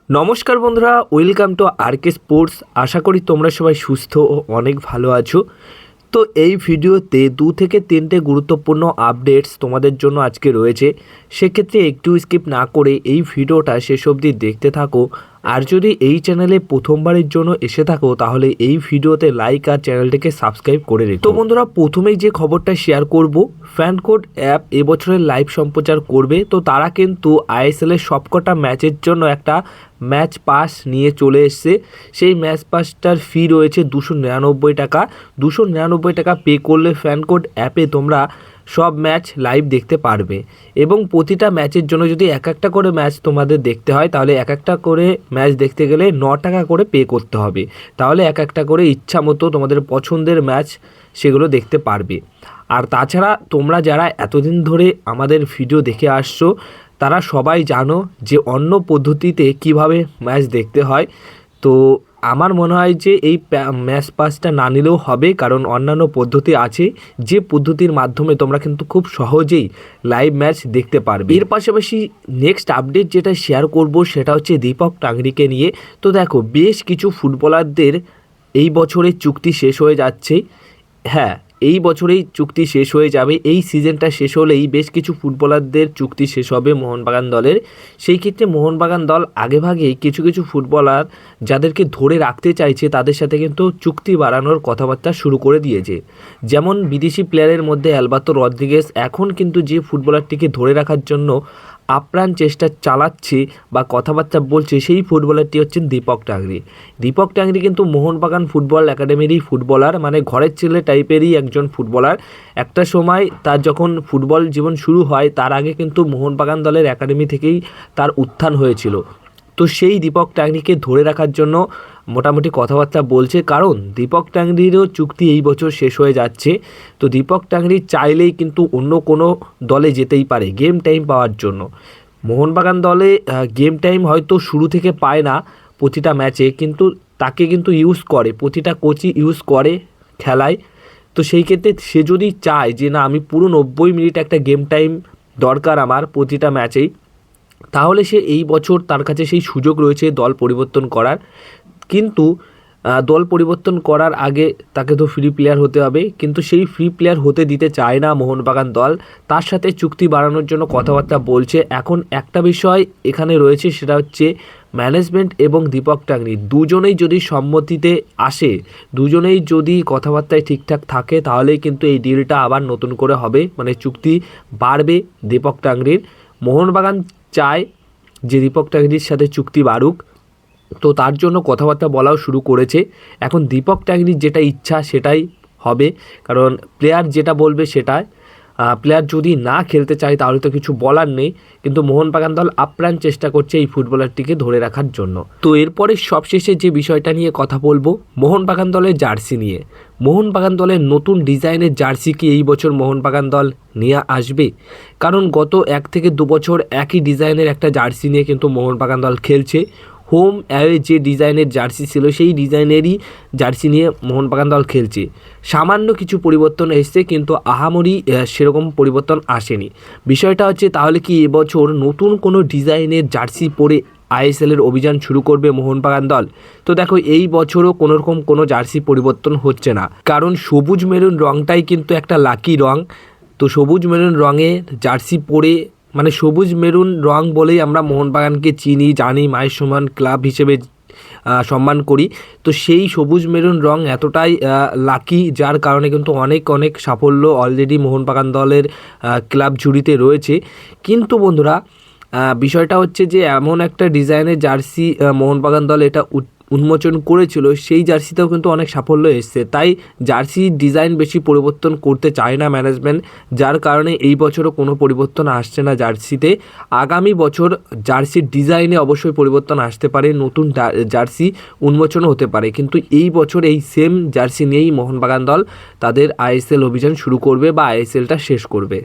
নমস্কার বন্ধুরা, welcome to আরকে sports. আশা করি তোমরা সবাই সুস্থ ও অনেক ভালো আছো। তো এই ভিডিওতে 2 থেকে 3টে গুরুত্বপূর্ণ আপডেটস তোমাদের জন্য আজকে রয়েছে। সেক্ষেত্রে একটু স্কিপ না করে এই ভিডিওটা শেষ অবধি দেখতে থাকো। আর যদি এই চ্যানেলে প্রথমবারের জন্য এসে থাকো তাহলে এই ভিডিওতে লাইক আর চ্যানেলটিকে সাবস্ক্রাইব করে রেখো। তো বন্ধুরা, প্রথমেই যে খবরটা শেয়ার করব, ফ্যান কোড অ্যাপ এবছরের লাইভ সম্প্রচার করবে। তো তারা কিন্তু আইএসএলের সবকটা ম্যাচের জন্য একটা ম্যাচ পাস নিয়ে চলে এসছে। সেই ম্যাচ পাসটার ফি রয়েছে 299 টাকা। 299 টাকা পে করলে ফ্যান কোড অ্যাপে তোমরা সব ম্যাচ লাইভ দেখতে পারবে। এবং প্রতিটা ম্যাচের জন্য যদি এক একটা করে ম্যাচ তোমাদের দেখতে হয় তাহলে এক একটা করে ম্যাচ দেখতে গেলে 9 টাকা করে পে করতে হবে। তাহলে এক একটা করে ইচ্ছা মতো তোমাদের পছন্দের ম্যাচ সেগুলো দেখতে পারবে। আর তাছাড়া তোমরা যারা এতদিন ধরে আমাদের ভিডিও দেখে আসছো তারা সবাই জানো যে অন্য পদ্ধতিতে কিভাবে ম্যাচ দেখতে হয়। তো আমার মনে হয় যে এই ম্যাচ পাসটা না নিলেও হবে, কারণ অন্যান্য পদ্ধতি আছে যে পদ্ধতির মাধ্যমে তোমরা কিন্তু খুব সহজেই লাইভ ম্যাচ দেখতে পারবে। এর পাশাপাশি নেক্সট আপডেট যেটা শেয়ার করব সেটা হচ্ছে দীপক টাংরিকে নিয়ে। তো দেখো, বেশ কিছু ফুটবলারদের এই বছরের চুক্তি শেষ হয়ে যাচ্ছে। হ্যাঁ, এই বছরেই চুক্তি শেষ হয়ে যাবে। এই সিজনটা শেষ হলেই বেশ কিছু ফুটবলারদের চুক্তি শেষ হবে মোহনবাগান দলের। সেই ক্ষেত্রে মোহনবাগান দল আগেভাগেই কিছু কিছু ফুটবলার যাদেরকে ধরে রাখতে চাইছে তাদের সাথে কিন্তু চুক্তি বাড়ানোর কথাবার্তা শুরু করে দিয়েছে। যেমন বিদেশি প্লেয়ারের মধ্যে অ্যালবার্তো রদ্রিগেজ এখন কিন্তু যে ফুটবলারটিকে ধরে রাখার জন্য আপ্রাণ চেষ্টা চালাচ্ছে বা কথাবার্তা বলছে সেই ফুটবলারটি হচ্ছেন দীপক টাংরি। দীপক টাংরি কিন্তু মোহনবাগান ফুটবল একাডেমিরই ফুটবলার, মানে ঘরের ছেলে টাইপেরই একজন ফুটবলার। একটা সময় তার যখন ফুটবল জীবন শুরু হয় তার আগে কিন্তু মোহনবাগান দলের একাডেমি থেকেই তার উত্থান হয়েছিল। তো সেই দীপক টাংরিকে ধরে রাখার জন্য মোটামুটি কথাবার্তা বলছে, কারণ দীপক টাংরিরও চুক্তি এই বছর শেষ হয়ে যাচ্ছে। তো দীপক টাংরি চাইলেই কিন্তু অন্য কোনো দলে যেতেই পারে গেম টাইম পাওয়ার জন্য। মোহনবাগান দলে গেম টাইম হয়তো শুরু থেকে পায় না প্রতিটা ম্যাচে, কিন্তু তাকে কিন্তু ইউজ করে, প্রতিটা কোচই ইউজ করে খেলায়। তো সেই ক্ষেত্রে সে যদি চায় যে না, আমি পুরো 90 মিনিট একটা গেম টাইম দরকার আমার প্রতিটা ম্যাচেই, তাহলে সে এই বছর তার কাছে সেই সুযোগ রয়েছে দল পরিবর্তন করার। কিন্তু দল পরিবর্তন করার আগে তাকে তো ফ্রি প্লেয়ার হতে হবে, কিন্তু সেই ফ্রি প্লেয়ার হতে দিতে চায় না মোহনবাগান দল। তার সাথে চুক্তি বাড়ানোর জন্য কথাবার্তা বলছে। এখন একটা বিষয় এখানে রয়েছে, সেটা হচ্ছে ম্যানেজমেন্ট এবং দীপক টাংরি দুজনেই যদি সম্মতিতে আসে, দুজনেই যদি কথাবার্তায় ঠিকঠাক থাকে, তাহলেই কিন্তু এই ডিলটা আবার নতুন করে হবে, মানে চুক্তি বাড়বে দীপক টাংরির। মোহনবাগান চায় যে দীপক টাংরির সাথে চুক্তি বাড়ুক, তো তার জন্য কথাবার্তা বলাও শুরু করেছে। এখন দীপক টাংরির যেটা ইচ্ছা সেটাই হবে, কারণ প্লেয়ার যেটা বলবে সেটাই। প্লেয়ার যদি না খেলতে চায় তাহলে তো কিছু বলার নেই, কিন্তু মোহনবাগান দল আপ্রাণ চেষ্টা করছে এই ফুটবলারটিকে ধরে রাখার জন্য। তো এরপরে সবশেষে যে বিষয়টা নিয়ে কথা বলবো, মোহনবাগান দলের জার্সি নিয়ে। মোহনবাগান দলের নতুন ডিজাইনের জার্সি কি এই বছর মোহনবাগান দল নিয়ে আসবে? কারণ গত 1 থেকে 2 বছর একই ডিজাইনের একটা জার্সি নিয়ে কিন্তু মোহনবাগান দল খেলছে। হোম অ্যাওয়ে যে ডিজাইনের জার্সি ছিল সেই ডিজাইনেরই জার্সি নিয়ে মোহনবাগান দল খেলছে। সামান্য কিছু পরিবর্তন এসছে, কিন্তু আহামরি সেরকম পরিবর্তন আসেনি। বিষয়টা হচ্ছে, তাহলে কি এবছর নতুন কোনো ডিজাইনের জার্সি পরে আইএসএলের অভিযান শুরু করবে মোহনবাগান দল? তো দেখো, এই বছরও কোনোরকম কোনো জার্সি পরিবর্তন হচ্ছে না, কারণ সবুজ মেরুন রঙটাই কিন্তু একটা লাকি রঙ। তো সবুজ মেরুন রঙে জার্সি পরে, মানে সবুজ মেরুন রং বলেই আমরা মোহনবাগানকে চিনি, জানি, মায়ের সমান ক্লাব হিসেবে সম্মান করি। তো সেই সবুজ মেরুন রং এতটাই লাকি, যার কারণে কিন্তু অনেক অনেক সাফল্য অলরেডি মোহনবাগান দলের ক্লাব ঝুড়িতে রয়েছে। কিন্তু বন্ধুরা, বিষয়টা হচ্ছে যে এমন একটা ডিজাইনের জার্সি মোহনবাগান দল এটা উন্মোচন করেছিল, সেই জার্সিতেও কিন্তু অনেক সাফল্য এসছে। তাই জার্সি ডিজাইন বেশি পরিবর্তন করতে চায় না ম্যানেজমেন্ট, যার কারণে এই বছরও কোনো পরিবর্তন আসছে না জার্সিতে। আগামী বছর জার্সির ডিজাইনে অবশ্যই পরিবর্তন আসতে পারে, নতুন জার্সি উন্মোচনও হতে পারে, কিন্তু এই বছর এই সেম জার্সি নিয়েই মোহনবাগান দল তাদের আইএসএল অভিযান শুরু করবে বা আইএসএলটা শেষ করবে।